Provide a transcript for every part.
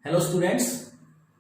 Hello students,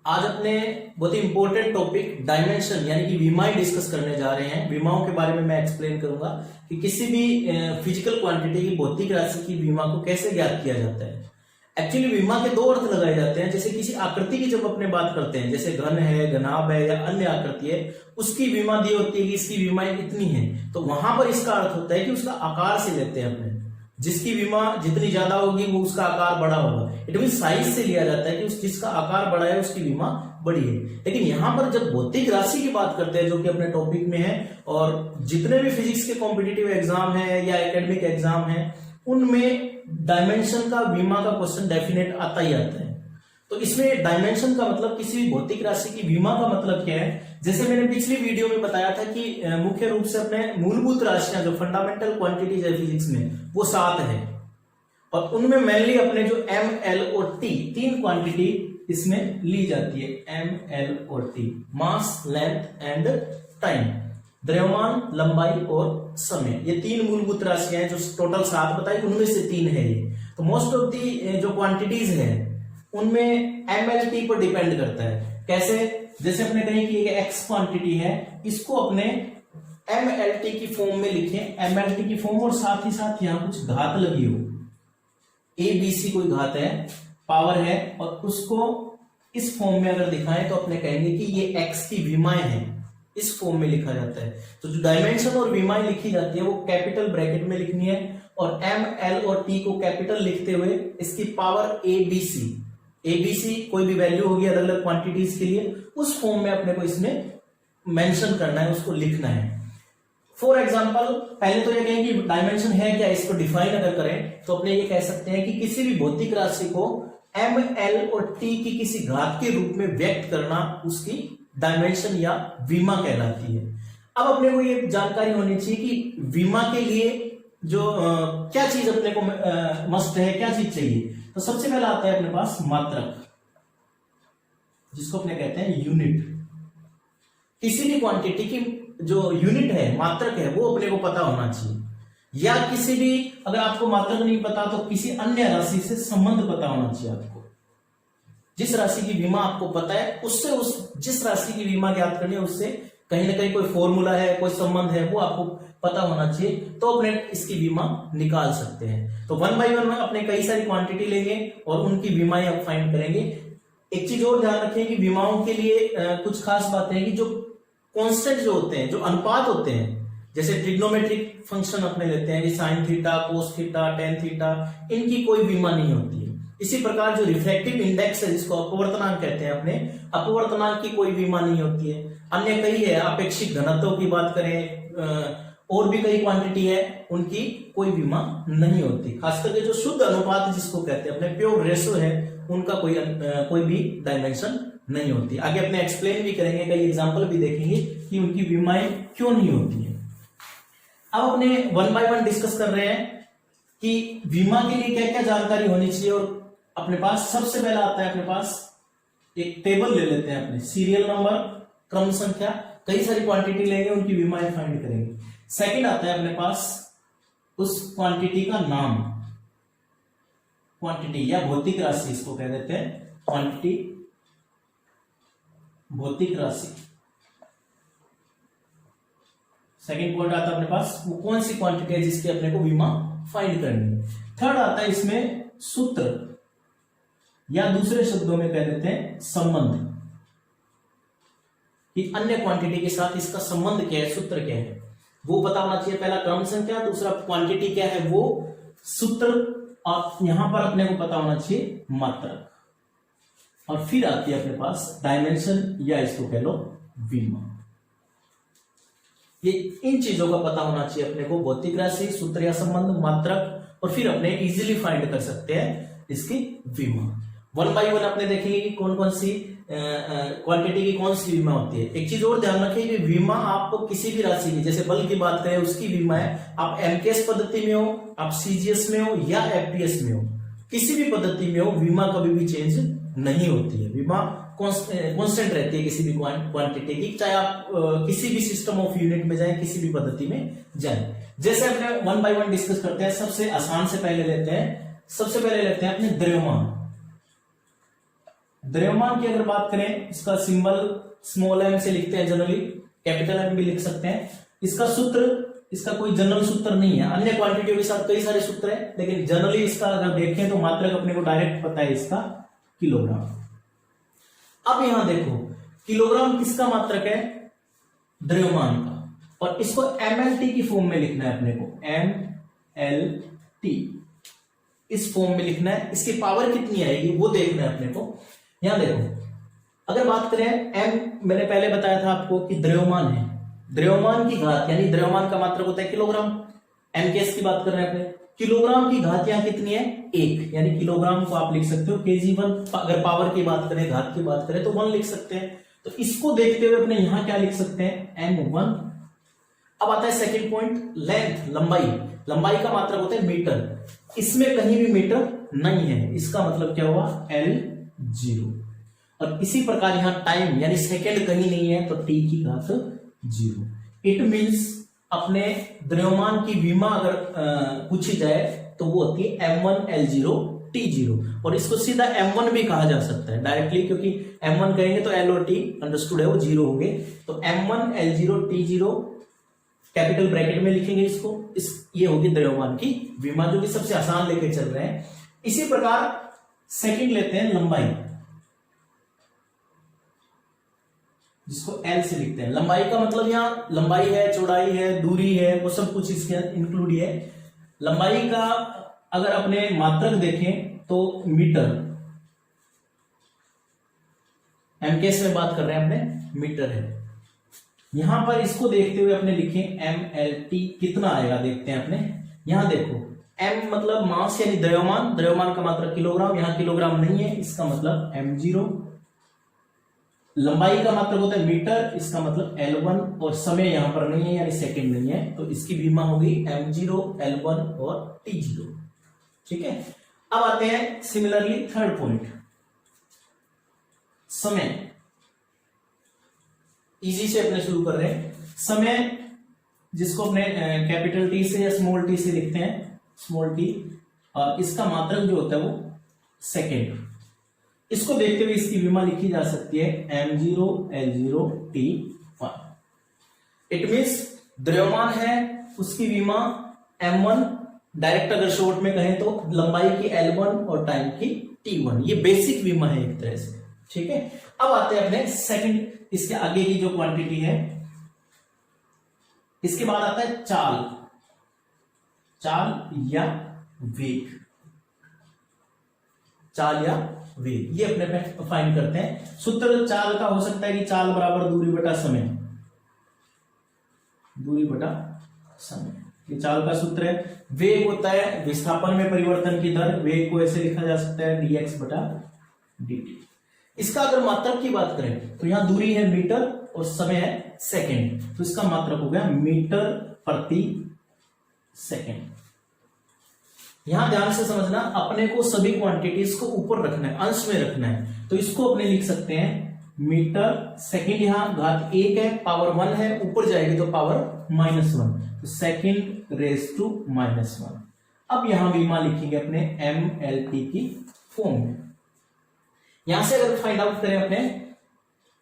आज अपने बहुत ही इंपॉर्टेंट टॉपिक डायमेंशन यानी कि विमाएं डिस्कस करने जा रहे हैं। विमाओं के बारे में मैं एक्सप्लेन करूंगा कि किसी भी फिजिकल क्वांटिटी की भौतिक राशि की विमा को कैसे ज्ञात किया जाता है। एक्चुअली विमा के दो अर्थ लगाए जाते हैं। जैसे किसी आकृति की जब अपने बात करते हैं, जैसे घन है, घनाभ है या अन्य आकृति है, उसकी विमा दी होती है कि इसकी विमाएं इतनी है, तो वहां पर इसका अर्थ होता है कि उसका आकार से लेते हैं अपने। जिसकी विमा जितनी ज्यादा होगी वो उसका आकार बड़ा होगा। इट मीन साइज से लिया जाता है कि जिसका आकार बड़ा है उसकी विमा बड़ी है। लेकिन यहां पर जब भौतिक राशि की बात करते हैं, जो कि अपने टॉपिक में है, और जितने भी फिजिक्स के कॉम्पिटिटिव एग्जाम है या एकेडमिक एग्जाम है, उनमें डायमेंशन का विमा का क्वेश्चन डेफिनेट आता ही आता है। तो इसमें डायमेंशन का मतलब किसी भी भौतिक राशि की विमा का मतलब क्या है। जैसे मैंने पिछली वीडियो में बताया था कि मुख्य रूप से अपने मूलभूत राशियां जो फंडामेंटल क्वांटिटीज है फिजिक्स में, वो 7 है, और उनमें मेनली अपने जो एम, एल और टी, 3 क्वांटिटी इसमें ली जाती है। एम, एल और T, mass, length and time, द्रव्यमान, लंबाई और समय। ये 3 मूलभूत राशियां हैं जो टोटल 7 बताई, उनमें से 3 है ये। तो मोस्ट ऑफ दी जो क्वांटिटीज है उनमें एमएलटी पर डिपेंड करता है। कैसे? जैसे अपने कहें कि एक एक्स क्वांटिटी है, इसको अपने एमएलटी की फॉर्म में लिखें, एमएलटी की फॉर्म, और साथ ही साथ यहां कुछ घात लगी हो, एबीसी कोई घात है, पावर है, और उसको इस फॉर्म में अगर दिखाएं तो अपने कहेंगे कि ये एक्स की विमाएं हैं। इस फॉर्म में लिखा जाता है। तो जो डायमेंशन और विमाएं लिखी जाती है वो कैपिटल ब्रैकेट में लिखनी है, और एम, एल और टी को कैपिटल लिखते हुए इसकी पावर एबीसी, एबीसी कोई भी वैल्यू होगी अलग अलग क्वांटिटीज के लिए, उस फॉर्म में अपने को इसमें मेंशन करना है, उसको लिखना है। फॉर एग्जांपल, पहले तो ये कहें कि डायमेंशन है क्या, इसको डिफाइन अगर करें तो अपने ये कह सकते हैं कि किसी भी भौतिक राशि को एम, एल और टी की किसी घात के रूप में व्यक्त करना उसकी डायमेंशन या विमा कहलाती है। अब अपने को ये जानकारी होनी चाहिए कि विमा के लिए जो क्या चीज अपने को मस्ट है, क्या चीज चाहिए। तो सबसे पहला आता है अपने पास मात्रक, जिसको अपने कहते हैं यूनिट। किसी भी क्वांटिटी की जो यूनिट है, मात्रक है, वो अपने को पता होना चाहिए। या किसी भी, अगर आपको मात्रक नहीं पता तो किसी अन्य राशि से संबंध पता होना चाहिए आपको। जिस राशि की विमा आपको पता है उससे, जिस राशि की विमा ज्ञात करनी है उससे कहीं ना कहीं कोई फॉर्मूला है, कोई संबंध है, वो आपको पता होना चाहिए, तो अपने इसकी बीमा निकाल सकते हैं। तो 1 बाय 1 में अपने कई सारी क्वांटिटी लेंगे और उनकी बीमाएं आप फाइंड करेंगे। एक चीज और ध्यान रखें कि बीमाओं के लिए कुछ खास बातें हैं कि जो कांस्टेंट जो होते हैं, जो अनुपात होते हैं, जैसे ट्रिग्नोमेट्रिक फंक्शन अपने लेते हैं कि sine theta, cos theta, tan theta, इनकी कोई बीमा नहीं होती है। इसी प्रकार जो रिफ्रैक्टिव इंडेक्स है, जिसको अपवर्तनांक कहते हैं, अपने अपवर्तनांक की कोई बीमा नहीं होती है। अन्य कई है, अपेक्षित घनत्व की बात करें, और भी कई क्वांटिटी है, उनकी कोई बीमा नहीं होती। खास करके जो शुद्ध अनुपात जिसको कहते हैं, अपने प्योर रेशो है, उनका कोई भी डायमेंशन नहीं होती। आगे अपने एक्सप्लेन भी करेंगे, कई एग्जांपल भी देखेंगे कि उनकी बीमाएं क्यों नहीं होती है। अब अपने 1 बाय 1 डिस्कस कर रहे हैं कि बीमा के लिए क्या क्या जानकारी होनी चाहिए। और अपने पास सबसे पहला आता है, अपने पास एक टेबल ले लेते हैं, अपने सीरियल नंबर, क्रम संख्या, कई सारी क्वांटिटी लेंगे, उनकी बीमाएं फाइंड करेंगे। सेकंड आता है अपने पास उस क्वांटिटी का नाम, क्वांटिटी या भौतिक राशि, इसको कह देते हैं क्वांटिटी, भौतिक राशि। सेकंड पॉइंट आता है अपने पास वो कौन सी क्वांटिटी है जिसकी अपने को बीमा फाइंड करनी है। थर्ड आता है इसमें सूत्र, या दूसरे शब्दों में कह देते हैं संबंध, कि अन्य क्वांटिटी के साथ इसका संबंध क्या है, सूत्र क्या है, वो पता होना चाहिए। पहला क्रम संख्या, दूसरा क्वांटिटी क्या है वो, सूत्र, और यहां पर अपने को पता होना चाहिए मात्रक। और फिर आती है अपने पास डायमेंशन, या इसको कह लो विमा। ये इन चीजों का पता होना चाहिए अपने को, भौतिक राशि, सूत्र या संबंध, मात्रक, और फिर अपने इजीली फाइंड कर सकते हैं इसकी विमा। 1 बाय 1 अपने देखेंगे कि कौन कौन सी क्वांटिटी की कौन सी बीमा होती है। एक चीज और ध्यान रखिए कि बीमा आपको किसी भी राशि की, जैसे बल की बात करें उसकी बीमा है, आप एमकेएस पद्धति में हो, आप सीजीएस में हो या एफपीएस में हो, किसी भी पद्धति में हो, बीमा कभी भी चेंज नहीं होती है। बीमा कांस्टेंट रहती है किसी भी क्वांटिटी की, चाहे आप किसी भी सिस्टम ऑफ यूनिट में जाएं, किसी भी पद्धति में जाएं। जैसे अपने 1 बाय 1 डिस्कस करते हैं, सबसे आसान से पहले लेते हैं अपने द्रव्यमान। द्रव्यमान की अगर बात करें, इसका सिंबल स्मॉल एम से लिखते हैं जनरली, कैपिटल एम भी लिख सकते हैं। इसका सूत्र, इसका कोई जनरल सूत्र नहीं है, अन्य क्वांटिटियों के साथ कई सारे सूत्र हैं, लेकिन जनरली इसका अगर देखें तो मात्रक अपने को डायरेक्ट पता है, इसका किलोग्राम। अब यहां देखो, किलोग्राम किसका मात्रक है? द्रव्यमान का, और इसको mlt की फॉर्म में लिखना है अपने को, mlt इस फॉर्म में लिखना है। इसकी पावर कितनी आएगी वो देखना है अपने को। यहां देखो, अगर बात करें m, मैंने पहले बताया था आपको कि द्रव्यमान है, द्रव्यमान की घात यानी द्रव्यमान का मात्रक होता है किलोग्राम। m के s की बात कर रहे हैं अपने, किलोग्राम की घात यहां कितनी है? 1, यानी किलोग्राम को आप लिख सकते हो kg1। अगर पावर की बात करें, घात की बात करें तो 1 लिख सकते हैं। तो इसको देखते हुए अपने यहां क्या लिख सकते हैं? m1। अब आता है सेकंड पॉइंट, लेंथ, लंबाई। लंबाई का मात्रक होता है मीटर, इसमें कहीं भी मीटर नहीं है, इसका मतलब क्या हुआ? L0। और इसी प्रकार यहां टाइम यानी सेकंड कहीं नहीं है, तो t की घात 0। इट मींस अपने द्रव्यमान की विमा अगर पूछी जाए तो वो होती है m1 L0 T0, और इसको सीधा m1 भी कहा जा सकता है डायरेक्टली, क्योंकि m1 कहेंगे तो L और T अंडरस्टूड है वो 0 होंगे। तो m1 L0 T0 capital bracket में लिखेंगे इसको, ये होगी द्रव्यमान की विमा, जो कि सबसे आसान लेके चल रहे हैं। इसी प्रकार सेकंड लेते हैं लंबाई, जिसको L से लिखते हैं। लंबाई का मतलब यहां लंबाई है, चौड़ाई है, दूरी है, वो सब कुछ इसके इंक्लूड है। लंबाई का अगर अपने मात्रक देखें तो मीटर, एमकेएस में बात कर रहे हैं अपने, मीटर है। यहां पर इसको देखते हुए अपने लिखें mlt कितना आएगा, देखते हैं अपने। यहां देखो, m मतलब मास यानी द्रव्यमान, द्रव्यमान का मात्रक किलोग्राम, यहां किलोग्राम नहीं है, इसका मतलब m0। लंबाई का मात्रक होता है मीटर, इसका मतलब L1, और समय यहां पर नहीं है यानी सेकंड नहीं है, तो इसकी विमा होगी m0, L1 और T0। ठीक है। अब आते हैं सिमिलरली थर्ड पॉइंट, समय। इजी से अपने शुरू कर रहे हैं। समय जिसको अपने कैपिटल टी से या स्मॉल टी से लिखते हैं, स्मॉल टी, और इसका मात्रक जो होता है वो सेकेंड। इसको देखते हुए इसकी विमा लिखी जा सकती है m0 L0 T1। It means द्रव्यमान है, उसकी विमा m1, डायरेक्ट अगर शॉर्ट में कहें तो लंबाई की L1 और टाइम की T1। ये बेसिक विमा है एक तरह से। ठीक है। अब आते हैं अपने सेकंड, इसके आगे की जो क्वांटिटी है, इसके बाद आता है चाल, चाल या वेग, चाल या वेग, ये अपने फाइंड करते हैं। सूत्र चाल का हो सकता है कि चाल बराबर दूरी बटा समय, दूरी बटा समय, ये चाल का सूत्र है। वेग होता है विस्थापन में परिवर्तन की दर, वेग को ऐसे लिखा जा सकता है dx बटा dt। इसका अगर मात्रक की बात करें तो यहां दूरी है मीटर और समय है सेकंड, तो इसका मात्रक हो गया मीटर प्रति सेकंड। यहां ध्यान से समझना, अपने को सभी क्वांटिटीज को ऊपर रखना है, अंश में रखना है, तो इसको अपने लिख सकते हैं मीटर सेकंड, यहां घात 1 है, पावर 1 है, ऊपर जाएगी तो पावर -1, तो सेकंड रेज टू -1। अब यहां विमा लिखेंगे अपने mlt की फॉर्म में। यहां से अगर फाइंड आउट करें अपने,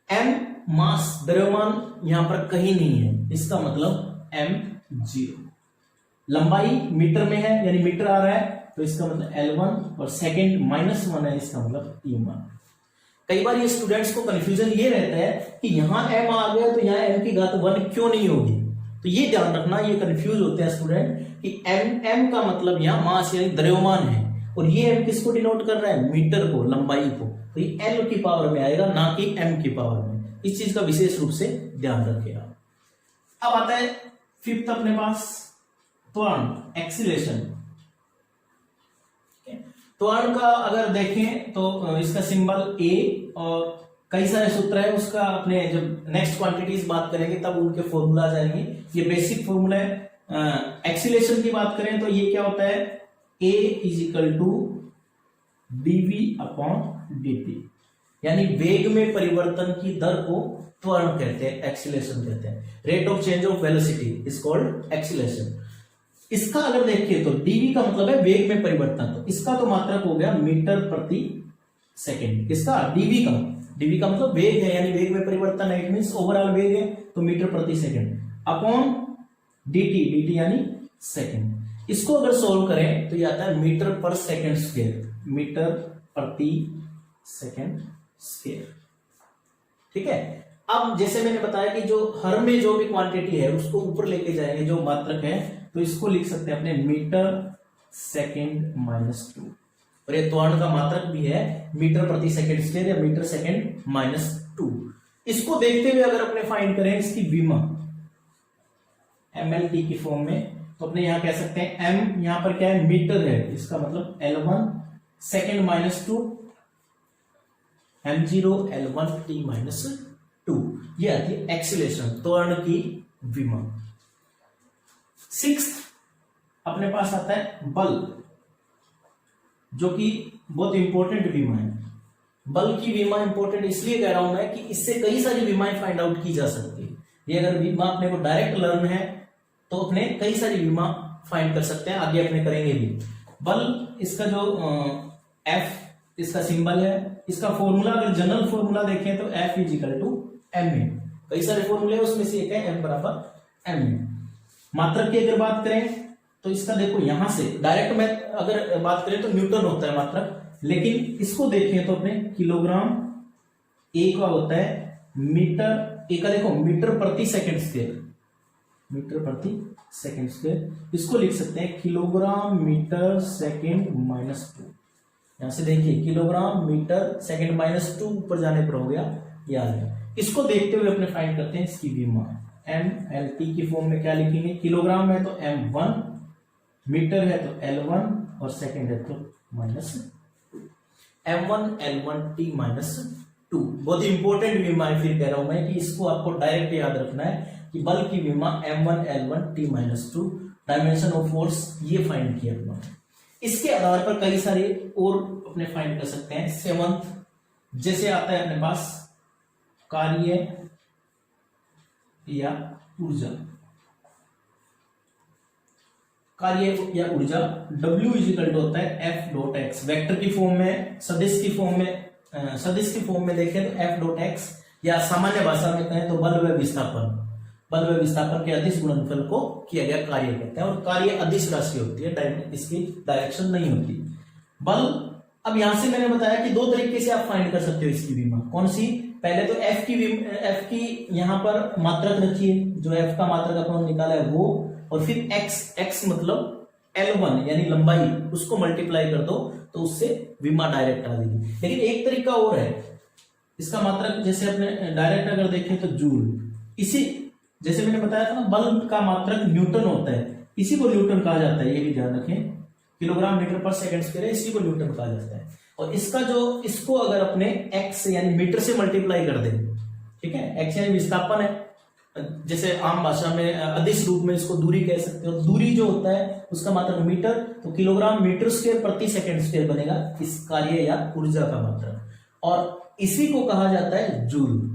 m मास द्रव्यमान यहां पर कहीं नहीं है, इसका मतलब m0। लंबाई मीटर में है यानी मीटर आ रहा है, तो इसका मतलब L1, और सेकंड -1 है, इसका मतलब T1। कई बार ये स्टूडेंट्स को कंफ्यूजन ये रहता है कि यहां m आ गया तो यहां m की घात 1 क्यों नहीं होगी, तो ये ध्यान रखना, ये कंफ्यूज होते हैं स्टूडेंट कि m का मतलब यहां मास यानी द्रव्यमान है, और ये m किसको डिनोट कर रहा है? मीटर को, लंबाई को, तो ये L की पावर में आएगा, ना कि m की पावर में। इस चीज का विशेष रूप से ध्यान रखिएगा। अब आता है फिफ्थ अपने पास, त्वरण, एक्सीलरेशन। त्वरण का अगर देखें तो इसका सिंबल A, और कई सारे सूत्र है उसका, अपने जब नेक्स्ट क्वांटिटीज बात करेंगे तब उनके फॉर्मूला जाएंगे, ये बेसिक फॉर्मूला है। एक्सीलरेशन की बात करें तो ये क्या होता है? A = dv/dt, यानी वेग में परिवर्तन की दर को त्वरण कहते हैं, एक्सीलरेशन कहते हैं। Rate of change of velocity is called acceleration. इसका अगर देखिए तो dv का मतलब है वेग में परिवर्तन, तो इसका तो मात्रक हो गया मीटर प्रति सेकेंड। किसका? डीवी का। डीवी का मतलब वेग है, यानी वेग में परिवर्तन है, इट मींस ओवरऑल वेग है तो मीटर प्रति सेकंड अपॉन डीटी, डीटी यानी सेकंड। इसको अगर सोल्व करें तो ये आता है मीटर पर सेकंड स्क्वायर, मीटर प्रति सेकंड स्क्वायर। ठीक है। अब जैसे मैंने बताया कि जो हर में जो भी क्वांटिटी है उसको ऊपर लेके जाएंगे, जो मात्रक है, तो इसको लिख सकते हैं अपने मीटर सेकंड माइनस 2, और ये त्वरण का मात्रक भी है मीटर प्रति सेकंड स्क्वायर या मीटर सेकंड माइनस 2। इसको देखते हुए अगर अपने फाइंड करें इसकी विमा mlt की फॉर्म में, तो अपने यहां कह सकते हैं m यहां पर क्या है? मीटर है, इसका मतलब L1 second minus 2 m0 L1 t minus 2, ये आती है एक्सीलरेशन, त्वरण की विमा। 6th अपने पास आता है बल, जो कि बहुत इंपॉर्टेंट विमा है। बल की विमा इंपॉर्टेंट इसलिए कह रहा हूं मैं कि इससे कई सारी विमाएं फाइंड आउट की जा सकती है। ये अगर विमा अपने को डायरेक्ट लर्न है तो अपने कई सारी विमा फाइंड कर सकते हैं, आगे अपने करेंगे भी। बल, इसका जो F इसका सिंबल है, इसका फॉर्मूला अगर जनरल फॉर्मूला देखें तो F इजिकल टू ma। कई सारे फॉर्मूले उसमें से एक है M बराबर ma। मात्रक की अगर बात करें तो इसका देखो यहां से डायरेक्ट में अगर बात करें तो न्यूटन होता है मात्रक, लेकिन इसको देखें तो अपने किलोग्राम, ए का होता है मीटर, ए का देखो मीटर प्रति सेकंड स्क्वायर, मीटर प्रति सेकंड स्क्वायर। इसको लिख सकते हैं किलोग्राम मीटर सेकंड माइनस 2। यहां से देखिए किलोग्राम मीटर सेकंड माइनस 2 ऊपर जाने पर हो गया यार। इसको देखते हुए अपने फाइंड करते हैं इसकी विमा। mlt की फॉर्म में क्या लिखेंगे? किलोग्राम है तो m1, मीटर है तो L1 और सेकंड है तो minus 2, m1 L1 t minus 2। बहुत इंपॉर्टेंट विमा है, फिर कह रहा हूं मैं कि इसको आपको डायरेक्ट याद रखना है कि बल की विमा m1 L1 t minus 2, dimension of force ये फाइंड किया अपना। इसके आधार पर कई सारे और अपने फाइंड कर सकते हैं। 7th जैसे आता है अपने पास कार्य या ऊर्जा, कार्य या ऊर्जा W इजिकल टू होता है F डॉट एक्स। वेक्टर की फॉर्म में, सदिश की फॉर्म में देखें तो F डॉट एक्स, या सामान्य भाषा में कहें तो बल व विस्थापन, बल व विस्थापन के अदिश गुणनफल को किया गया कार्य कहते हैं। और कार्य अदिश राशि होती है, इसकी डायरेक्शन नहीं होती। बल, अब यहां से मैंने बताया कि दो तरीके से आप फाइंड कर सकते हो इसकी विमा। कौन सी? पहले तो F की यहां पर मात्रक रखिए, जो F का मात्रक अपन निकाला है वो, और फिर x मतलब L1 यानी लंबाई, उसको मल्टीप्लाई कर दो तो उससे विमा डायरेक्ट आ जाएगी। लेकिन एक तरीका और है, इसका मात्रक जैसे अपने डायरेक्ट अगर देखें तो जूल, इसी जैसे मैंने बताया था ना बल का मात्रक न्यूटन होता है, इसी को न्यूटन कहा जाता है, ये भी ध्यान रखें। किलोग्राम मीटर पर सेकंड स्क्वायर है, इसी को न्यूटन कहा जाता है। और इसका जो, इसको अगर अपने x यानी मीटर से मल्टीप्लाई कर दे, ठीक है, x यानी विस्थापन है, जैसे आम भाषा में अदिश रूप में इसको दूरी कह सकते हो। दूरी जो होता है उसका मात्रक मीटर, तो किलोग्राम मीटर स्क्वायर प्रति सेकंड स्क्वायर बनेगा इस कार्य या ऊर्जा का मात्रक, और इसी को कहा जाता है जूल।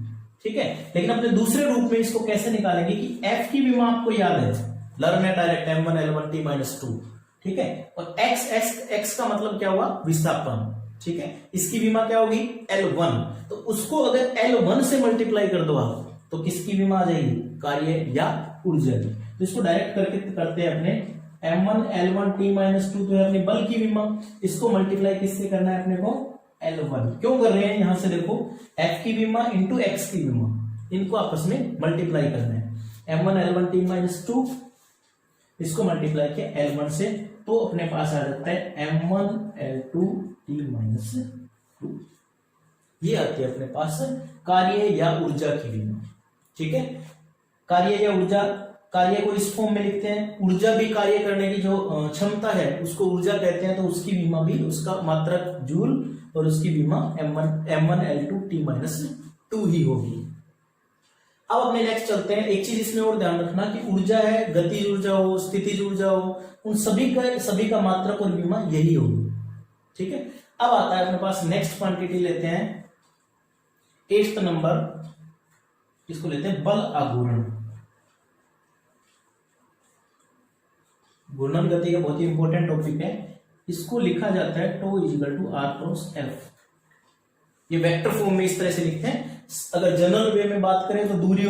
ठीक है। लेकिन अपने दूसरे रूप में इसको कैसे निकालेंगे कि F की विमा आपको याद है, लर्न है direct m1 L1 t minus 2, ठीक है, और x का मतलब क्या हुआ? विस्थापन, ठीक है। इसकी विमा क्या होगी? L1, तो उसको अगर L1 से मल्टीप्लाई कर दो आप तो किसकी विमा आ जाएगी? कार्य या ऊर्जा की। तो इसको डायरेक्ट करके करते हैं अपने m1 L1 t माइनस 2, तो है अपनी बल की विमा। इसको मल्टीप्लाई किससे करना है अपने को? L1। क्यों कर रहे हैं? यहां से देखो F की विमा इंटू x की विमा, इनको आपस में मल्टीप्लाई करना है। m1 L1 t माइनस 2, इसको मल्टीप्लाई किया L1 से, तो अपने पास आ जाता है m1 L2 t माइनस 2। ये आती है अपने पास कार्य या ऊर्जा की विमा। ठीक है। कार्य या ऊर्जा, कार्य को इस फॉर्म में लिखते हैं, ऊर्जा भी कार्य करने की जो क्षमता है उसको ऊर्जा कहते हैं, तो उसकी विमा भी, उसका मात्रक जूल और उसकी विमा m1 L2 t माइनस 2 ही होगी। अब अपने नेक्स्ट चलते हैं। एक चीज इसमें और ध्यान रखना कि ऊर्जा है, गतिज ऊर्जा हो, स्थितिज ऊर्जा हो, उन सभी का मात्रक और विमा यही होगी। ठीक है। अब आता है अपने पास नेक्स्ट क्वांटिटी लेते हैं 8th नंबर, इसको लेते हैं बल आघूर्ण। घूर्णन गति का बहुत ही इंपॉर्टेंट टॉपिक है। इसको लिखा जाता है tau is equal to r cross F. ये वेक्टर फॉर्म में इस तरह से लिखते हैं। अगर जनरल वे में बात करें तो दूरी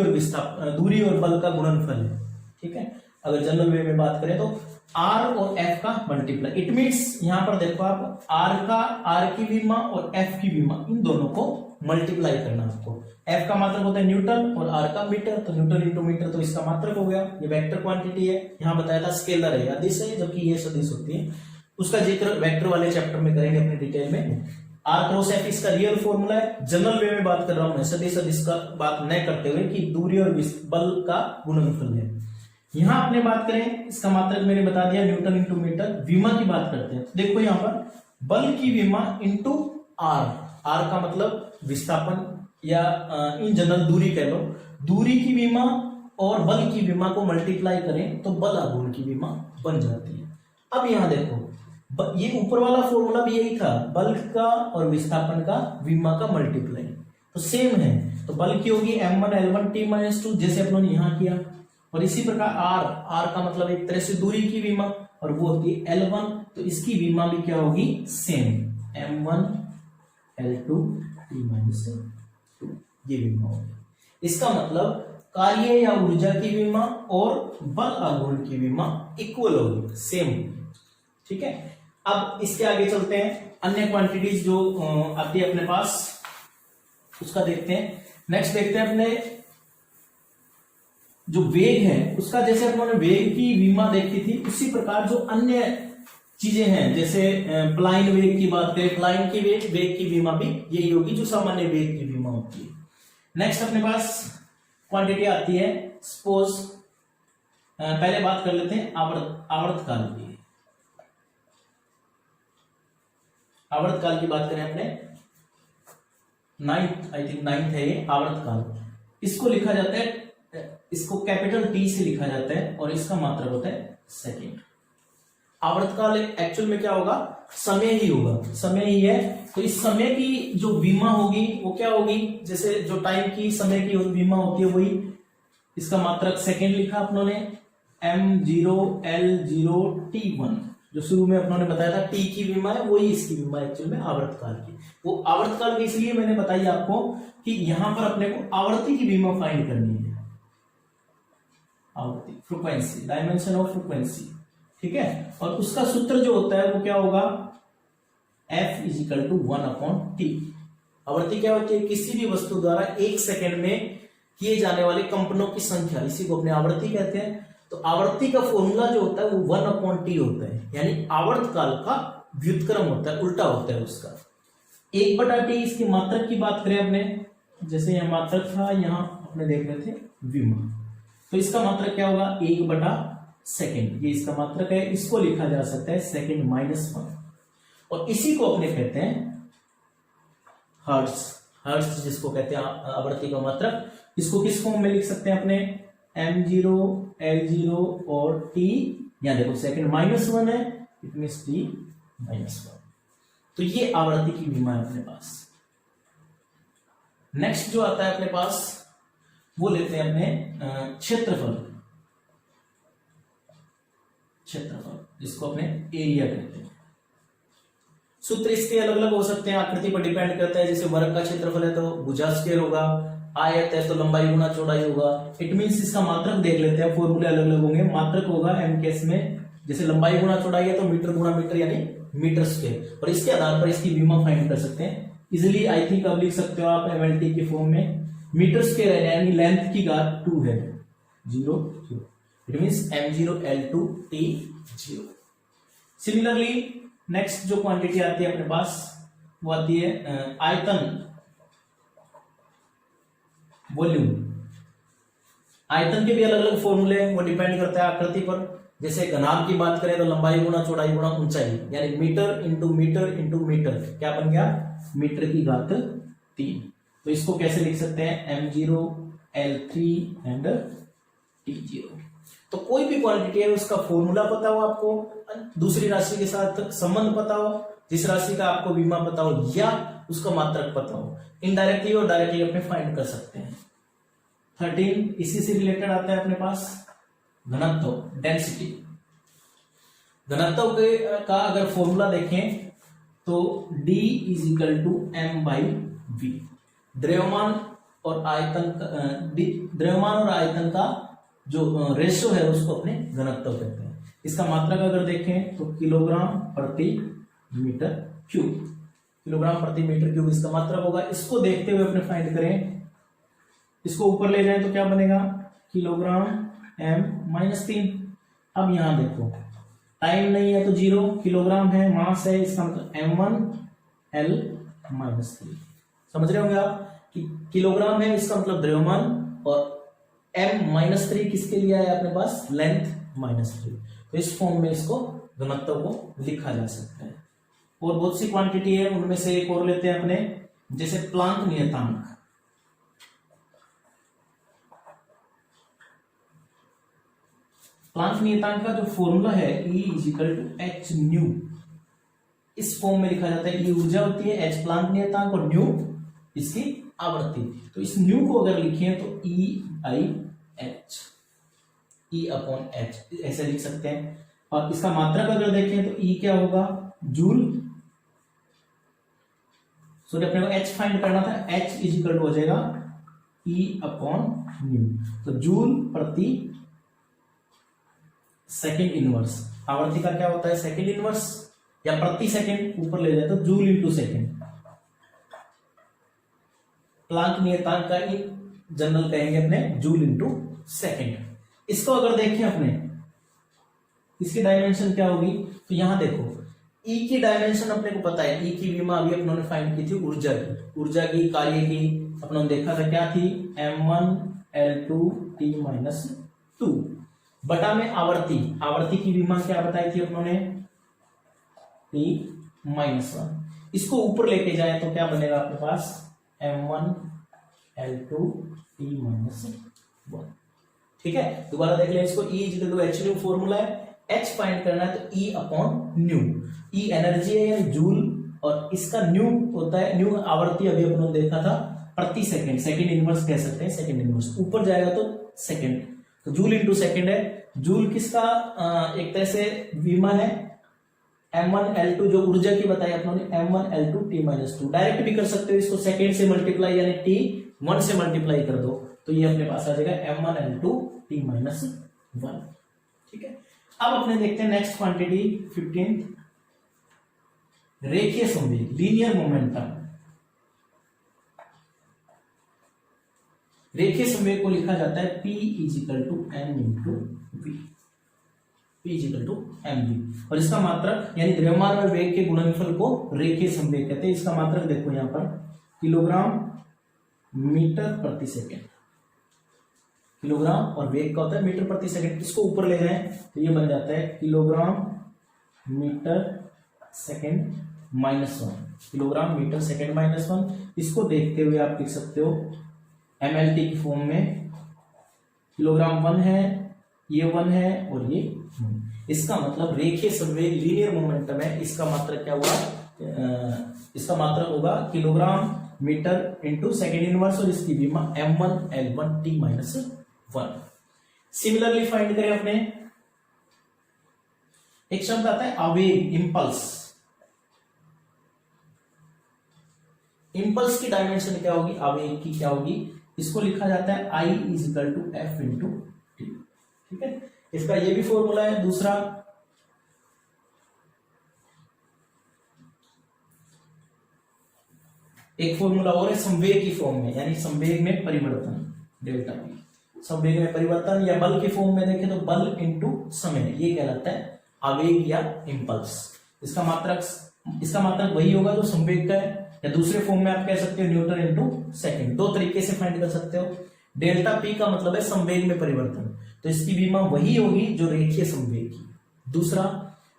और बल का गुणनफल है, ठीक है। अगर जनरल वे में बात करें तो आर और एफ का मल्टीप्लाई, इट मीन्स यहां पर देखो आप आर की विमा और एफ की विमा, इन दोनों को मल्टीप्लाई करना आपको। एफ का मात्रक होता है न्यूटन और आर का मीटर, तो न्यूटन इंटू मीटर तो इसका मात्रक हो गया। ये वेक्टर क्वांटिटी है, यहाँ बताया था स्केलर है, अदिश है, जबकि ये सदिश होती है। उसका जिक्र वेक्टर वाले चैप्टर में करेंगे अपने डिटेल में। आर क्रॉस एफ इसका रियल फॉर्मूला है। जनरल वे में बात कर रहा हूं मैं, सदिश का बात न करते हुए कि दूरी और बल का गुणनफल है। यहां आपने बात करें, इसका मात्रक मैंने बता दिया न्यूटन इंटू मीटर। विमा की बात करते हैं, देखो यहां पर बल की विमा इंटू आर, आर का मतलब विस्थापन या इन जनरल दूरी कह लो। दूरी की विमा और बल की विमा को मल्टीप्लाई करें तो बल आघूर्ण की विमा बन जाती है। अब यहां देखो, ये ऊपर वाला फॉर्मूला भी यही था, बल का और विस्थापन का विमा का मल्टीप्लाई, तो सेम है। तो बल की होगी m1 L1 T-2, जैसे अपनों ने यहां किया। और इसी प्रकार आर का मतलब एक तरह से दूरी की विमा, और वो होती है L1, तो इसकी विमा भी क्या होगी, सेम m1 L2 T-2, ये विमा होगी। इसका मतलब कार्य या ऊर्जा की विमा और बल आघूर्ण की विमा इक्वल होगी, सेम, ठीक है। अब इसके आगे चलते हैं, अन्य क्वांटिटीज जो आती है अपने पास, उसका देखते हैं। नेक्स्ट देखते हैं अपने जो वेग है उसका, जैसे अपने वेग की विमा देखी थी, उसी प्रकार जो अन्य चीजें हैं, जैसे प्लाइन वेग की बात करें, प्लाइन की वेग की विमा भी यही होगी जो सामान्य वेग की विमा होती है। नेक्स्ट अपने पास क्वांटिटी आती है, सपोज पहले बात कर लेते हैं आवर्तकाल की। आवर्तकाल की बात करें अपने, नाइन्थ है ये आवर्तकाल। इसको लिखा जाता है, इसको कैपिटल टी से लिखा जाता है और इसका मात्रक होता है सेकेंड। आवर्तकाल एक्चुअल में क्या होगा, समय ही होगा, समय ही है। तो इस समय की जो विमा होगी वो क्या होगी, जैसे जो टाइम की समय की विमा होती है वही, इसका मात्रक सेकेंड लिखा अपनों ने, m0 L0 T1, जो शुरू में अपनों ने बताया था टी की विमा है, वही इसकी विमा एक्चुअल में आवर्तकाल की। वो आवर्तकाल की इसलिए मैंने बताई आपको कि यहां पर अपने को आवर्ती की विमा फाइंड करनी है, आवर्ती फ्रीक्वेंसी, डायमेंशन ऑफ फ्रीक्वेंसी, ठीक है। और उसका सूत्र जो होता है वो क्या होगा, F = 1/T। आवर्ती क्या होती है, किसी भी वस्तु द्वारा एक सेकेंड में किए जाने वाले कंपनों की संख्या, इसी को अपने आवर्ती कहते हैं। तो आवर्ती का फॉर्मूला जो होता है वो 1/T होता है, यानी आवर्तकाल का व्युत्क्रम होता है, उल्टा होता है उसका। 1/T इसकी मात्रक की बात करें अपने, जैसे यह मात्रक था, यहां अपने देख रहे थे विमा, तो इसका मात्रक क्या होगा, 1/सेकेंड, ये इसका मात्रक है। इसको लिखा जा सकता है सेकेंड -1, और इसी को अपने कहते हैं हर्ट्ज। हर्ट्ज जिसको कहते हैं आवर्ती का मात्रक। इसको किस फॉर्म में लिख सकते हैं अपने, m0 L0 और t, यहां देखो सेकेंड -1 है, इट मींस t -1। तो ये आवर्ती की विमा है अपने पास। नेक्स्ट जो आता है अपने पास वो लेते हैं अपने क्षेत्रफल, जिसको अपने एरिया कहते हैं। सूत्र इसके अलग अलग हो सकते हैं, आकृति पर डिपेंड करता है। जैसे वर्ग का क्षेत्रफल है तो भुजा स्क्वायर होगा, आयत है तो लंबाई गुना चौड़ाई होगा। इट मींस इसका मात्रक देख लेते हैं, फॉर्मूले अलग अलग होंगे। मात्रक होगा एम केस में, जैसे लंबाई गुना चौड़ाई है तो मीटर गुना मीटर यानी मीटर स्क्वायर, और इसके आधार पर इसकी विमा फाइंड कर सकते हैं इजिली। आई थिंक अब लिख सकते हो आप MLT की फॉर्म में, मीटर स्क्वायर है यानी लेंथ की घात 2 है, 0 0, it means m0 L2 T0। Similarly next जो क्वांटिटी आती है अपने पास वो आती है आयतन, वॉल्यूम। आयतन के भी अलग अलग फॉर्मूले हैं, वो डिपेंड करता है आकृति पर। जैसे घनाभ की बात करें तो लंबाई गुना चौड़ाई गुना ऊंचाई, यानी metre into metre into metre, क्या बन गया, मीटर की घात 3। तो इसको कैसे लिख सकते हैं, m0 L3 एंड T0। तो कोई भी क्वांटिटी है उसका फॉर्मूला पता हो आपको, दूसरी राशि के साथ संबंध पता हो, जिस राशि का आपको विमा पता हो, या उसका मात्रक पता हो, इनडायरेक्टली और डायरेक्टली अपने फाइंड कर सकते हैं। 13 इसी से रिलेटेड आता है अपने पास, घनत्व, डेंसिटी। घनत्व का अगर फॉर्मूला देखें तो D = m/t v। द्रव्यमान और आयतन का जो रेशो है उसको अपने घनत्व कहते हैं। इसका मात्रक अगर देखें तो किलोग्राम प्रति मीटर क्यूब, किलोग्राम प्रति मीटर क्यूब इसका मात्रक होगा। इसको देखते हुए अपने फाइंड करें, इसको ऊपर ले जाएं तो क्या बनेगा, किलोग्राम m-3। अब यहां देखो टाइम नहीं है तो 0, किलोग्राम है, मास है, इसका मतलब m1L-3। समझ रहे होंगे आप कि किलोग्राम है, इसका मतलब द्रव्यमान, और m-3 किसके लिए है अपने पास, लेंथ -3। तो इस फॉर्म में इसको घनत्व को लिखा जा सकता है। और बहुत सी क्वांटिटी है, उनमें से एक और लेते हैं अपने, जैसे प्लांक नियतांक। प्लांक नियतांक का जो फॉर्मूला है E = h न्यू, इस फॉर्म में लिखा जाता है। E ऊर्जा होती है, h प्लांक नियतांक और न्यू इसकी आवृत्ति। तो इस न्यू को अगर लिखें तो E/h ऐसे लिख सकते हैं। और इसका मात्रक अगर देखें तो E क्या होगा, जूल। सॉरी अपने को h फाइंड करना था, h = हो जाएगा E/न्यू। तो जूल प्रति सेकेंड इनवर्स। आवृत्ति का क्या होता है, सेकेंड इनवर्स, या प्रति सेकेंड ऊपर ले जाए तो जूल इंटू सेकेंड। प्लांक नियतांक का जनरल कहेंगे अपने जूल इंटू सेकेंड। इसको अगर देखें अपने, इसकी डायमेंशन क्या होगी, तो यहां देखो E की डायमेंशन अपने को पता है। E की विमा अभी अपनों ने फाइंड की थी ऊर्जा की, ऊर्जा की कार्य की अपनों ने देखा था, क्या थी, m1L2T-2 बटा में आवर्ती। आवर्ती की विमा क्या बताई थी अपनों ने, T-1। इसको ऊपर लेके जाए तो क्या बनेगा अपने पास, m1L2T-1। ठीक है, दोबारा देख लें इसको। E = h न्यू फॉर्मूला है, h फाइंड करना है तो E/न्यू। E एनर्जी है या जूल, और इसका न्यू होता है, न्यू आवर्ती अभी अपन ने देखा था प्रति सेकंड, सेकंड इनवर्स कह सकते हैं, सेकंड इनवर्स ऊपर जाएगा तो सेकंड, तो जूल इंटू सेकंड है। जूल किसका एक तरह से विमा है, m1L2 जो ऊर्जा की बताई अपनों ने, m1L2T-2। डायरेक्ट भी कर सकते हो इसको, सेकंड से मल्टीप्लाई यानी T1 से मल्टीप्लाई कर दो तो ये अपने पास आ जाएगा m1L2T-1। ठीक है, अब अपने देखते हैं नेक्स्ट क्वांटिटी 15, रेखीय संवेग, लीनियर मोमेंटम। रेखीय संवेग को लिखा जाता है P = m/v, P = mv। और इसका मात्रक यानी द्रव्यमान और वेग के गुणनफल को रेखीय संवेग कहते हैं। इसका मात्रक देखो यहां पर, किलोग्राम मीटर प्रति सेकेंड। किलोग्राम और वेग का होता है मीटर प्रति सेकेंड। इसको ऊपर ले जाएं तो ये बन जाता है kilogram metre second -1, kilogram metre second -1। इसको देखते हुए आप लिख सकते हो mLT की फॉर्म में, किलोग्राम 1 है, ये 1 है और ये 1। इसका मतलब रेखीय संवेग लीनियर मोमेंटम है। इसका मात्रक क्या हुआ, इसका मात्रक होगा kilogram metre into second inverse, और इसकी विमा m1L1T-1। सिमिलरली फाइंड करें अपने, एक शब्द आता है आवेग, इंपल्स। इंपल्स की डायमेंशन क्या होगी, आवेग की क्या होगी, इसको लिखा जाता है I = F × T। ठीक है, इसका ये भी फॉर्मूला है। दूसरा एक फॉर्मूला और है संवेग की फॉर्म में, यानी संवेग में परिवर्तन, डेल्टा P। संवेग में परिवर्तन या बल की फॉर्म में देखें तो बल इंटू समय, ये कहलाता है आवेग या इंपल्स। इसका मात्रक वही होगा जो संवेग का है, या दूसरे फॉर्म में आप कह सकते हो न्यूटन इंटू सेकेंड। दो तरीके से फाइंड कर सकते हो। डेल्टा P का मतलब है संवेग में परिवर्तन, तो इसकी विमा वही होगी जो रेखीय संवेग की। दूसरा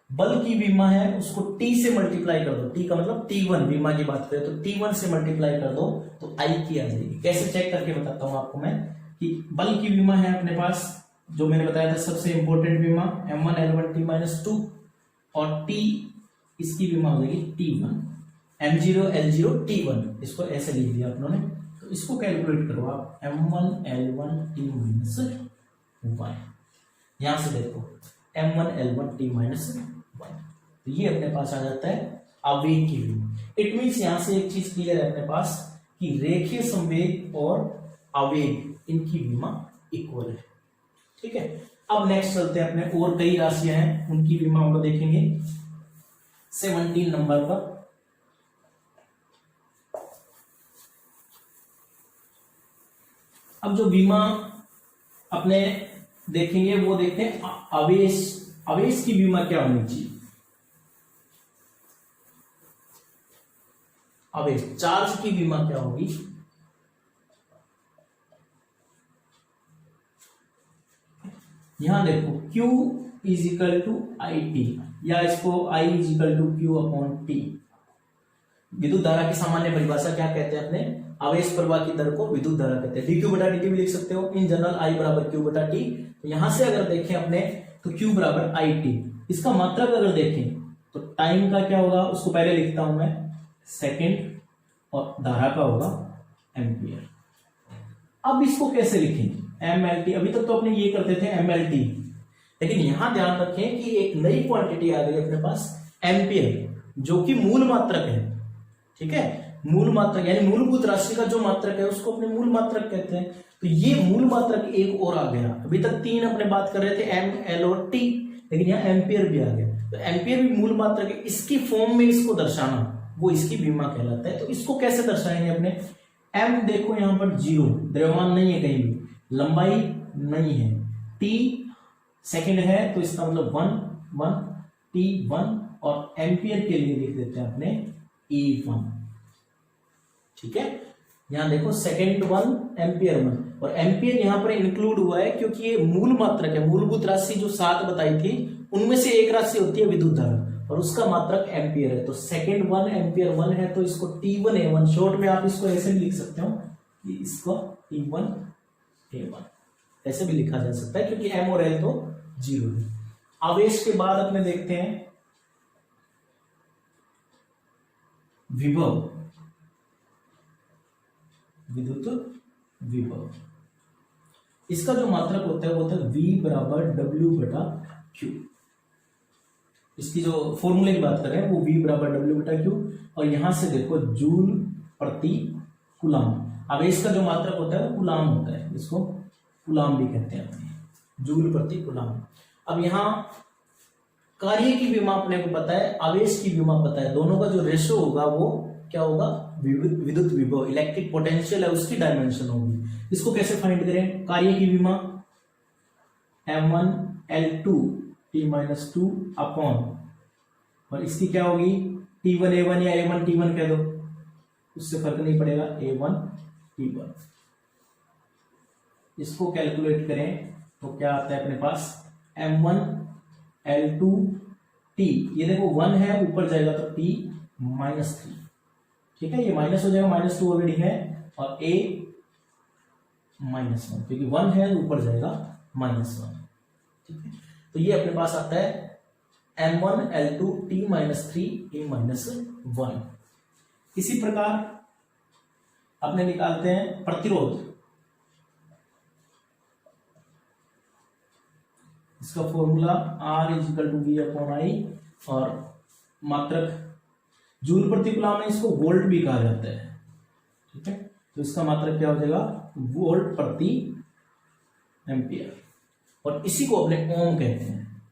बल की विमा है, उसको T से मल्टीप्लाई कर दो, T का मतलब T1, विमा की बात करें तो T1 से मल्टीप्लाई कर दो तो I की आ जाएगी। कैसे चेक करके बताता हूं आपको मैं कि बल की विमा है अपने पास, जो मैंने बताया था सबसे इंपॉर्टेंट विमा m1L1T-2, और T इसकी विमा हो जाएगी T1, m0L0T1। इसको ऐसे लिख दिया अपनों ने, तो इसको कैलकुलेट करो आप, m1L1T-1। यहां से देखो m1L1T-1, तो ये अपने पास आ जाता है आवेग की विमा। इट मीन्स यहां से एक चीज क्लियर है अपने पास कि रेखीय संवेग और आवेग इनकी विमा इक्वल है। ठीक है, अब नेक्स्ट चलते हैं अपने, और कई राशियां हैं उनकी विमाओं को देखेंगे 17 नंबर पर। अब जो विमा अपने देखेंगे वो देखें आवेश, आवेश की विमा क्या होनी चाहिए। आवेश चार्ज की विमा क्या होगी, यहां देखो Q is equal to I t, या इसको I is equal to Q upon t. विद्युत धारा की सामान्य परिभाषा क्या कहते हैं अपने, आवेश प्रवाह की दर को विद्युत धारा कहते हैं। dq बटा dt भी लिख सकते हो, इन जनरल I बराबर Q बटा टी। तो यहां से अगर देखें अपने तो Q बराबर आई टी, इसका मात्रक अगर देखें तो टाइम का क्या होगा, उसको पहले लिखता हूं मैं सेकेंड, और धारा का होगा एम्पियर। अब इसको कैसे लिखें, MLT, अभी तक तो अपने ये करते थे MLT, लेकिन यहां ध्यान रखें कि एक नई क्वांटिटी आ गई अपने पास एम्पियर, जो कि मूल मात्रक है। ठीक है, मूल मात्रक यानी मूलभूत राशि का जो मात्रक है उसको अपने मूल मात्रक कहते हैं। तो ये मूल मात्रक एक और आ गया, अभी तक 3 अपने बात कर रहे थे M, L और T, लेकिन यहाँ एम्पियर भी आ गया। तो एम्पियर भी मूल मात्रक है, इसकी फॉर्म में इसको दर्शाना वो इसकी विमा कहलाता है। तो इसको कैसे दर्शाएंगे अपने, M देखो यहां पर 0, द्रव्यमान नहीं है कहीं भी, लंबाई नहीं है, T सेकंड है तो इसका मतलब 1 T1, और एम्पियर के लिए लिख देते हैं अपने E1। ठीक है, यहां देखो सेकंड 1 एम्पियर 1, और एम्पियर यहां पर इंक्लूड हुआ है क्योंकि ये मूल मात्रक है। मूलभूत राशि जो 7 बताई थी उनमें से एक राशि होती है विद्युत धारा, और उसका मात्रक एम्पियर है। तो सेकंड 1 एम्पियर 1 है, तो इसको T1A1, शॉर्ट में आप इसको ऐसे भी लिख सकते हो कि इसको T1A1 ऐसे भी लिखा जा सकता है, क्योंकि M और L तो 0 है। आवेश के बाद अपने देखते हैं विभव, विद्युत विभव। इसका जो मात्रक होता है वो होता है V बराबर W बटा Q। इसकी जो फॉर्मूले की बात कर रहे हैं वो V बराबर W बटा Q, और यहां से देखो जूल प्रति कूलाम। आवेश का जो मात्रक होता है वो कूलाम होता है, इसको कूलाम भी कहते हैं, जूल प्रति कूलाम। अब यहां कार्य की विमा अपने को पता है, आवेश की विमा पता है, दोनों का जो रेशो होगा वो क्या होगा, विद्युत विभव, इलेक्ट्रिक पोटेंशियल है उसकी डायमेंशन होगी। इसको कैसे फाइंड करें, कार्य की विमा M1L2 T-2 अपॉन, और इसकी क्या होगी T1A1 या A1 T1 कह दो, उससे फर्क नहीं पड़ेगा, A1 T1। इसको कैलकुलेट करें तो क्या आता है अपने पास M1L2 T, ये देखो 1 है ऊपर जाएगा तो T-3। ठीक है, ये माइनस हो जाएगा, -2 ऑलरेडी है, और A -1 क्योंकि 1 है ऊपर जाएगा -1। ठीक है, तो ये अपने पास आता है M1L2 T-3 A-1। इसी प्रकार अपने निकालते हैं प्रतिरोध। इसका formula R is equal to V/I, और मात्रक जूल प्रति कूलाम में इसको वोल्ट भी कहा जाता है। ठीक है, तो इसका मात्रक क्या हो जाएगा, वोल्ट प्रति एम्पियर, और इसी को अपने ओम कहते हैं,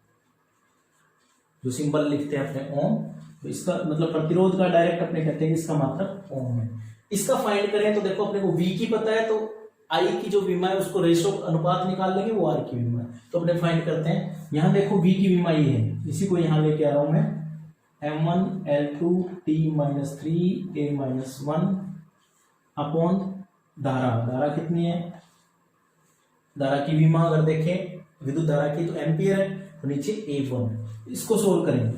जो सिंबल लिखते हैं अपने ओम। तो इसका मतलब प्रतिरोध का डायरेक्ट अपने कहते हैं कि इसका मात्रक ओम है। इसका फाइंड करें तो देखो अपने को V की पता है, तो I की जो विमा है उसको रेशो अनुपात निकाल लेंगे, वो R की विमा है, तो अपने फाइंड करते हैं। यहां देखो V की विमा ये है, इसी को यहां लेके आ रहा हूं मैं, M1L2 T-3 A-1 अपॉन धारा। धारा कितनी है, धारा की विमा अगर देखें विद्युत धारा की तो एम्पियर है, तो नीचे A1। इसको सोल्व करेंगे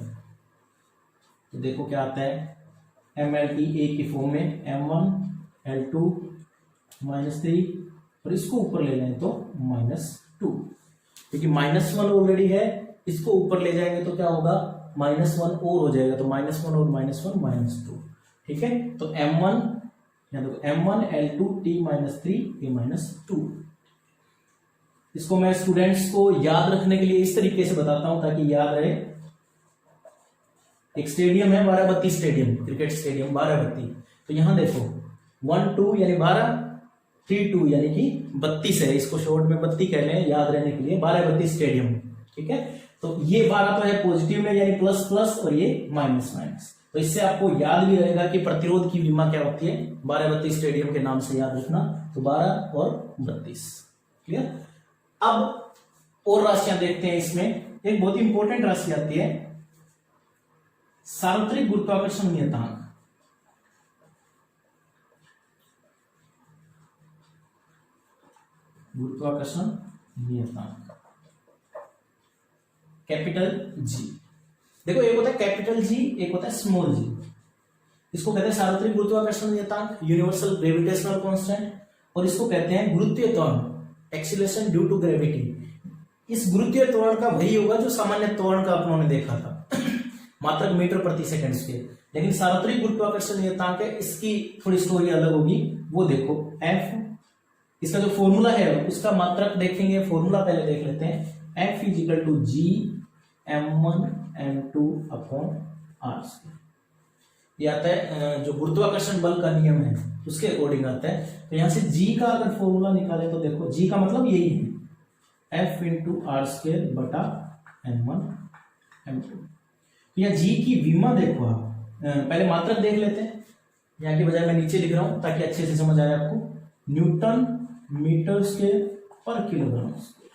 तो देखो क्या आता है, MLT A की फॉर्म में M1L2 -3, और इसको ऊपर ले जाएं तो -2, क्योंकि -1 ऑलरेडी है, इसको ऊपर ले जाएंगे तो क्या होगा, -1 और हो जाएगा, तो -1 और -1 -2। ठीक है, तो M1 या देखो M1L2 T-3 A-2। इसको मैं स्टूडेंट्स को याद रखने के लिए इस तरीके से बताता हूं ताकि याद रहे। एक स्टेडियम है बाराबत्ती स्टेडियम, क्रिकेट स्टेडियम बाराबत्ती, तो यहां देखो 12 यानी 12, 32 यानी कि 32 है, इसको शॉर्ट में 32 कह लें याद रहने के लिए, 12-32 स्टेडियम। ठीक है, तो ये 12 तो है पॉजिटिव में यानी प्लस प्लस, और ये माइनस माइनस। तो इससे आपको याद भी रहेगा कि प्रतिरोध की विमा क्या होती है, 12-32 स्टेडियम के नाम से याद रखना। तो 12 और 32, क्लियर। अब और राशियां देखते हैं। इसमें एक बहुत ही इंपॉर्टेंट राशि आती है सार्वत्रिक गुरुत्वाकर्षण नियतांक। गुरुत्वाकर्षण नियतांक कैपिटल जी। देखो एक होता है कैपिटल जी, एक होता है स्मॉल जी। इसको कहते हैं सार्वत्रिक गुरुत्वाकर्षण नियतांक, यूनिवर्सल ग्रेविटेशनल कांस्टेंट, और इसको कहते हैं गुरुत्वीय त्वरण, एक्सीलरेशन ड्यू टू ग्रेविटी। इस गुरुत्वीय त्वरण का वही होगा जो सामान्य त्वरण का अपनों ने देखा था मात्रक मीटर प्रति सेकंड स्क्वायर। लेकिन सार्वत्रिक गुरुत्वाकर्षण नियतांक है, इसकी थोड़ी स्टोरी अलग होगी, वो देखो। एफ, इसका जो फॉर्मूला है उसका मात्रक देखेंगे, फॉर्मूला पहले देख लेते हैं। F is equal to G m1 m2 upon R square. ये आता है जो गुरुत्वाकर्षण बल का नियम है उसके अकॉर्डिंग आता है। तो यहां से जी का अगर फॉर्मूला निकाले तो देखो जी का मतलब यही है, एफ इंटू आर स्क्वायर बटा m1 m2। तो यहाँ जी की विमा देखो आप, पहले मात्रक देख लेते हैं, यहाँ की बजाय मैं नीचे लिख रहा हूं ताकि अच्छे से समझ आए आपको। न्यूटन मीटर स्क्वायर पर किलोग्राम स्क्वायर,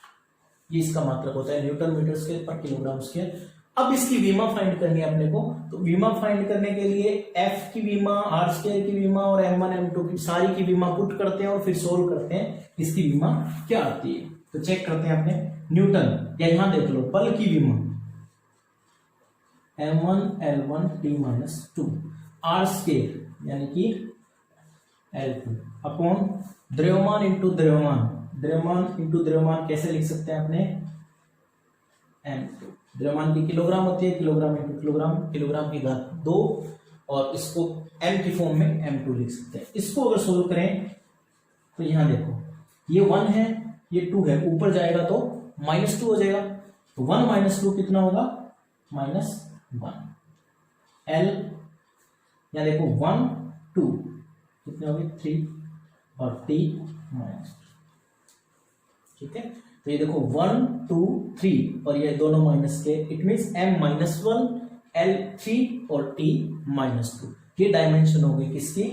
ये इसका मात्रक होता है, न्यूटन मीटर स्क्वायर पर किलोग्राम स्क्वायर। अब इसकी विमा फाइंड करनी है अपने को, तो विमा फाइंड करने के लिए एफ की विमा, आर स्क्वायर की विमा और m1 m2 की सारी की विमा पुट करते हैं और फिर सोल्व करते हैं इसकी विमा क्या आती है। तो चेक करते हैं अपने न्यूटन, या यहां देख लो बल की विमा m1 l1 t-2, are square यानी कि l2 अपॉन द्रव्यमान इंटू द्रव्यमान, द्रव्यमान इंटू द्रव्यमान कैसे लिख सकते हैं अपने m2। द्रव्यमान की किलोग्राम होती है, किलोग्राम इंटू किलोग्राम, किलोग्राम की घात 2, और इसको m की फॉर्म में m2 लिख सकते हैं। इसको अगर सोल्व करें तो यहां देखो ये 1 है, ये 2 है, ऊपर जाएगा तो -2 हो जाएगा। तो 1 - 2 कितना होगा, -1। l या देखो 1 2 कितने हो गए 3 और t -2। ठीक है, तो ये देखो 1 2 3 और ये दोनों माइनस के, इट मीन्स m-1 l3 और t -2। ये डायमेंशन हो गई किसकी,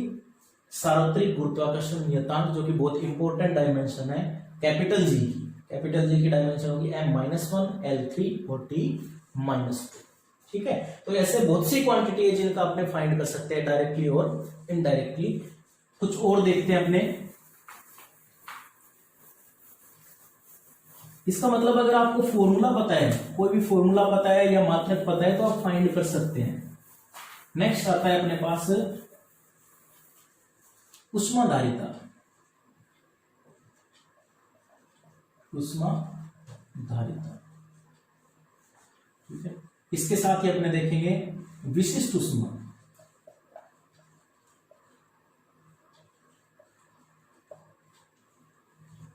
सार्वत्रिक गुरुत्वाकर्षण नियतांक, जो कि बहुत इंपॉर्टेंट डायमेंशन है कैपिटल जी की। कैपिटल जी की डायमेंशन होगी m-1 l3 और t -2। ठीक है, तो ऐसे बहुत सी क्वांटिटी है जिनका आपने फाइंड कर सकते हैं डायरेक्टली और इनडायरेक्टली। कुछ और देखते हैं अपने। इसका मतलब अगर आपको फॉर्मूला पता है, कोई भी फॉर्मूला पता है या मात्रक पता है तो आप फाइंड कर सकते हैं। नेक्स्ट आता है अपने पास ऊष्माधारिता। ऊष्माधारिता, ठीक है, इसके साथ ही अपने देखेंगे विशिष्ट ऊष्मा।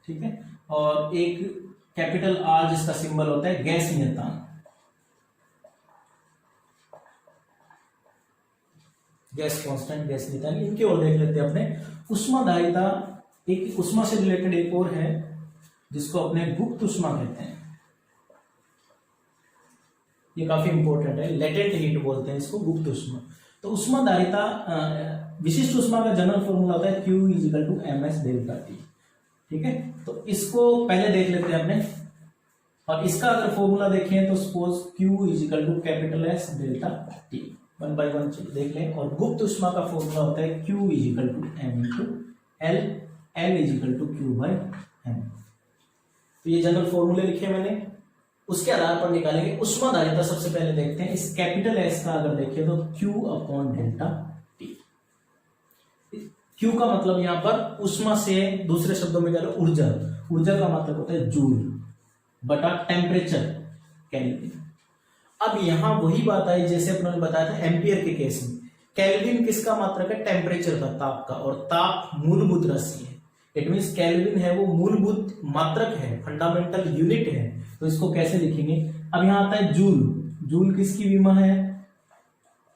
ठीक है, और एक कैपिटल आर जिसका सिंबल होता है गैस नियतांक। गैस कांस्टेंट, गैस नियतांक, इनके और देख लेते हैं अपने। ऊष्माधारिता, एक ऊष्मा से रिलेटेड एक और है जिसको अपने गुप्त ऊष्मा कहते हैं। ये काफी इंपॉर्टेंट है, लेटेंट हीट बोलते हैं इसको, गुप्त ऊष्मा। तो ऊष्माधारिता, विशिष्ट ऊष्मा का जनरल फॉर्मूला होता है Q = ms डेल्टा T। ठीक है, तो इसको पहले देख लेते हैं अपने, और इसका अगर फॉर्मूला देखें तो suppose Q = S delta T, 1 by 1 देख लें। और गुप्त ऊष्मा का फॉर्मूला होता है Q = m × L, L = Q/m। तो ये जनरल फॉर्मूले लिखे मैंने, उसके आधार पर निकालेंगे ऊष्माधारिता। सबसे पहले देखते हैं इस कैपिटल S का अगर देखें तो Q/डेल्टा T। Q का मतलब यहां पर ऊष्मा से, दूसरे शब्दों में कह लो ऊर्जा, ऊर्जा का मतलब होता है जूल बटा टेम्परेचर केल्विन। अब यहां वही बात आई जैसे अपने बताया था एम्पियर के केस में। केल्विन किसका मात्रक है, टेम्परेचर का, ताप का, और ताप मूलभूत राशि है। इट मीन्स केल्विन है वो मूलभूत मात्रक है, फंडामेंटल यूनिट है। तो इसको कैसे लिखेंगे, अब यहां आता है जूल। जूल किसकी विमा है,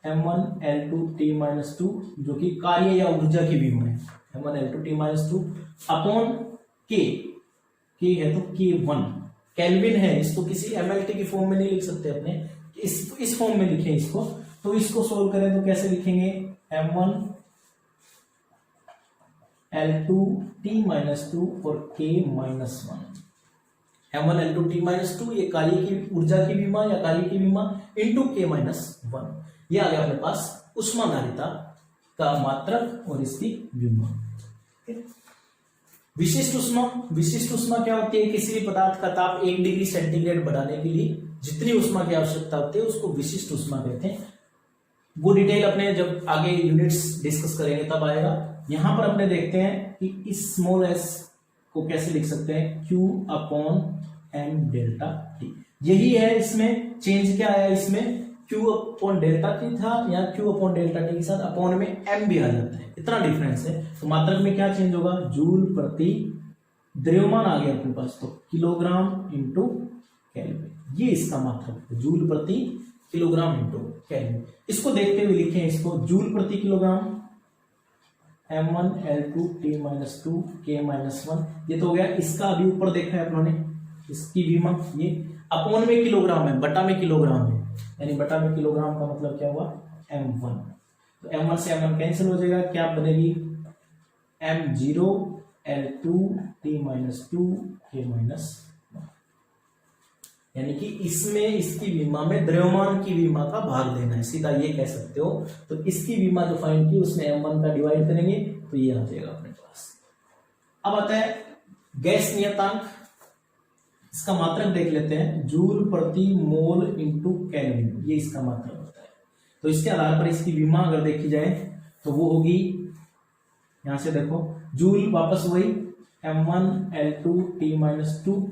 m1L2T-2 जो कि कार्य या ऊर्जा की विमा है, m1L2T-2 अपॉन के है तो K1 केल्विन है। इसको किसी mLT की फॉर्म में नहीं लिख सकते अपने, इस फॉर्म में लिखें इसको। तो इसको सोल्व करें तो कैसे लिखेंगे, m1L2T-2 और K-1, m1L2T-2 ये कार्य की ऊर्जा की विमा या कार्य की विमा इंटू K-1, ये आ गया अपने पास उष्माधारिता का मात्रक और इसकी विमा। विशिष्ट उष्मा क्या होती है, किसी भी पदार्थ का ताप 1 डिग्री सेंटीग्रेड बढ़ाने के लिए जितनी उष्मा की आवश्यकता होती है उसको विशिष्ट उष्मा कहते हैं। वो डिटेल अपने जब आगे यूनिट्स डिस्कस करेंगे तब आएगा। यहां पर अपने देखते हैं कि इस स्मॉल s को कैसे लिख सकते हैं, Q upon m delta T। यही है, इसमें चेंज क्या आया, इसमें Q अपॉन डेल्टा T था, या Q अपॉन डेल्टा T के साथ अपॉन में m भी आ जाता है, इतना डिफरेंस है। तो मात्रक में क्या चेंज होगा, जूल प्रति द्रव्यमान आ गया अपने पास, तो किलोग्राम इंटू केल्विन, ये इसका मात्रक है, जूल प्रति किलोग्राम इंटू केल्विन। इसको देखते हुए लिखें इसको, जूल प्रति किलोग्राम m1L2T-2 K-1, ये तो हो गया इसका, अभी ऊपर देखा है अपनों ने इसकी विमा, ये अपॉन में किलोग्राम है, बटा में किलोग्राम है, यानी बटा में किलोग्राम का मतलब क्या हुआ m1। तो m1 से m1 कैंसिल हो जाएगा, क्या बनेगी m0L2T-2 K-1, यानी कि इसमें इसकी विमा में द्रव्यमान की विमा का भाग देना है, सीधा ये कह सकते हो। तो इसकी विमा जो फाइंड की उसमें m1 का डिवाइड करेंगे तो ये आ जाएगा अपने पास। अब आता है गैस नियतांक, इसका मात्रक देख लेते हैं, जूल प्रति मोल इंटू केल्विन, ये इसका मात्रक होता है। तो इसके आधार पर इसकी विमा अगर देखी जाए तो वो होगी, यहां से देखो जूल वापस वही m1L2T-2,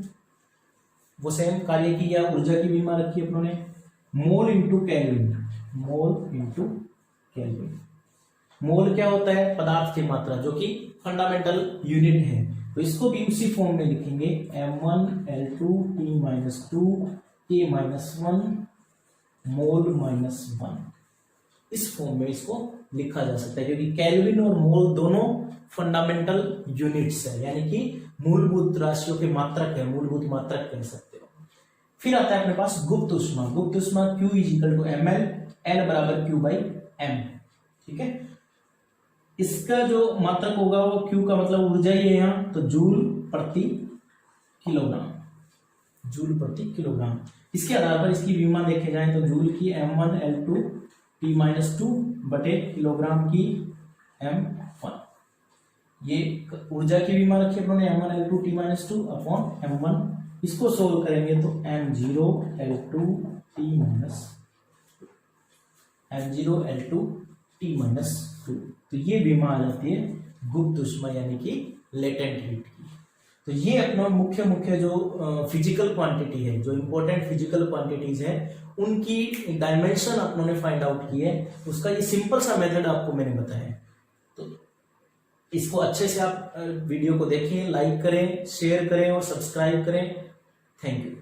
वो सेम कार्य की या ऊर्जा की विमा रखी अपनों ने, mole into kelvin, mole into kelvin. Mole क्या होता है, पदार्थ की मात्रा, जो कि फंडामेंटल यूनिट है। तो इसको भी उसी फॉर्म में लिखेंगे, m1L2T-2 K-1 मोल माइनस 1, इस फॉर्म में इसको लिखा जा सकता है, क्योंकि केल्विन और मोल दोनों फंडामेंटल यूनिट्स है, यानी कि मूलभूत राशियों के मात्रक है, मूलभूत मात्रक कह सकते हो। फिर आता है अपने पास गुप्त उष्मा, गुप्त उष्मा Q = ml, L = Q/m, ठीक है। इसका जो मात्रक होगा वो Q का मतलब ऊर्जा ही है यहाँ, तो जूल प्रति किलोग्राम, जूल प्रति किलोग्राम। इसके आधार पर इसकी विमा देखे जाए तो जूल की m1L2T-2 बटे किलोग्राम की m1, ये ऊर्जा की विमा रखी अपने m1L2T-2 अपॉन m1। इसको सोल्व करेंगे तो m0L2T-2, तो ये विमा आ जाती है गुप्त उष्मा, यानी कि लेटेंट हीट की। तो ये अपना मुख्य जो फिजिकल क्वांटिटी है, जो इंपॉर्टेंट फिजिकल क्वांटिटीज है, उनकी डायमेंशन अपनों ने फाइंड आउट की है। उसका ये सिंपल सा मेथड आपको मैंने बताया। तो इसको अच्छे से आप वीडियो को देखें, लाइक करें, शेयर करें और सब्सक्राइब करें। Thank you.